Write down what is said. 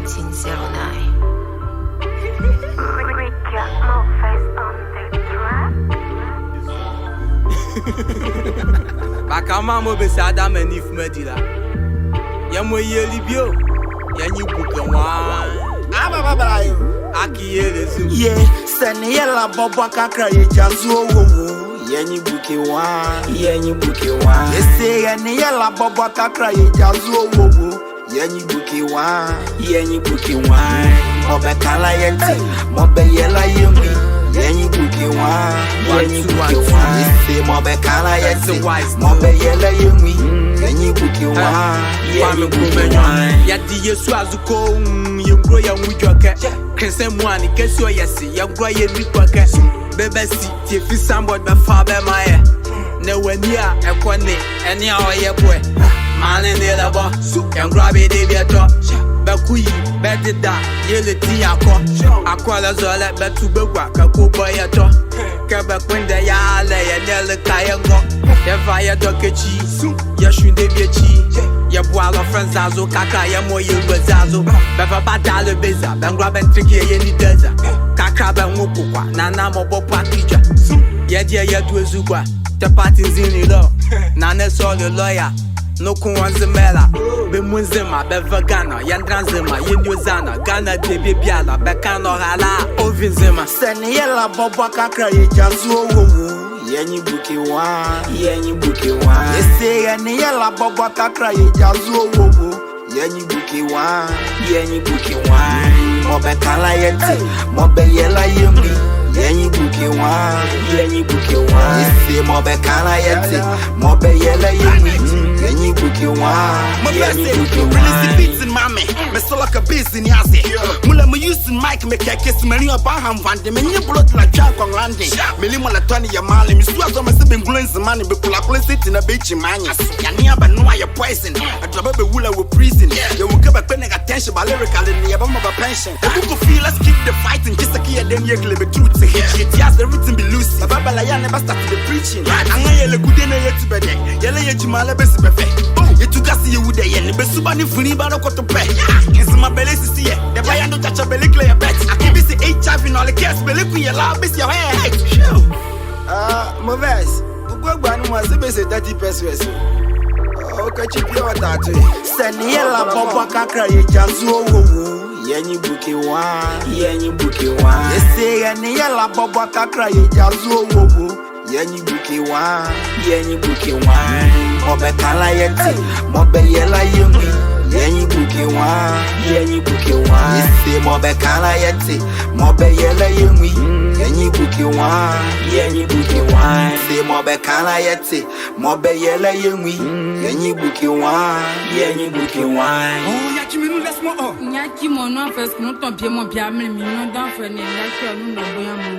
1909. Bakama mo besada manif medila. Yamo yeli bio. Yanyi bukawa. Ababayo. Aki yele zu. Yeah, seni yela bobo kakra ye jazu owo. Yanyi bukewa. Yese yani yela bobo kakra ye jazu owo. Yanyi bukewa. Mobe kala yenti, mobe yela yemi. Yanyi bukewa. Yese mobe kala yenti, mobe yela yemi. Yanyi bukewa. Yadi yesu azuko yengro ya mujwake. Kese mwani kesyo yesi yengro ye mikwake. Bebesi tie fi sambod be fa be maye. Ne weni a ekone eni a oye boy. Mane ne labo yengro be de bieto. Bekuyi bedida yele ti akọ. Akola zole betu begwa ka ko boy to. Kebe kwende ya le ye nele kayengo. Eva ye dokechi ye shunde biechi. Ye boalo friends azo kaka ye mo ye wezazo. Beva badale beza bengwa bentriki ye ni deza. Kaka be ngukwa nana mo bopa kija. Ye die ye duezugwa te parties in lo. Nana so the lawyer no kunwanzimela. Be munzima be vegana yandranzima yendiozana Ghana de bebiala be kano hala ovinzima. Seni yela bobo kakra ye jazu owo. Yanyi bukewa. Yese yani yela bobo kakra ye jazu owo. Yanyi bukewa. Mobe kala yenti, mobe yela yemi. Yanyi bukewa. Yese mobe kala yenti, mobe yela yemi. Yanyi bukewa. Release beats in mommy. Me so like a busy in yazi. Mula me using mic me kiss me ni abaham vande me ni blood like jack on landing. Me li mola tony ya mali me swear me se been glowing money be kula sit in a beach mania. Ya ni aba no ya poison. I drop be wula we prison. You will give a paying attention by lyrical in the above pension. The book of feel let's keep the fighting just like here them ye glebe truth to hit. Yes everything be loose. Babala ya never started the preaching. Anga yele kudene yetu bede. Yele ye jimala besi befe. You took us you would yen be subani funi ba no koto pe. Is my belly see ye. The buy no touch a belly clear bet. I can be see HIV in all the case belly ku ye la be your head. Moves. Ugwa no was be say 30%. Okay, chip your tattoo. Seni yela bobo kakra ye jazu owo. Yanyi bukewa. Yese yani yela bobo kakra ye jazu owo. Yanyi bukewa. Mobe kala yenti, mobe yela yemi. Yanyi bukewa. Yese mobe kala yenti, mobe yela yemi. Yanyi bukewa. Yese mobe kala yenti, mobe yela yemi. Yanyi bukewa. Oh, ya chiminu let's mo. Nyaki mo no first no ton pie mo pia me mi no dan fe ni la ke no no boya mo.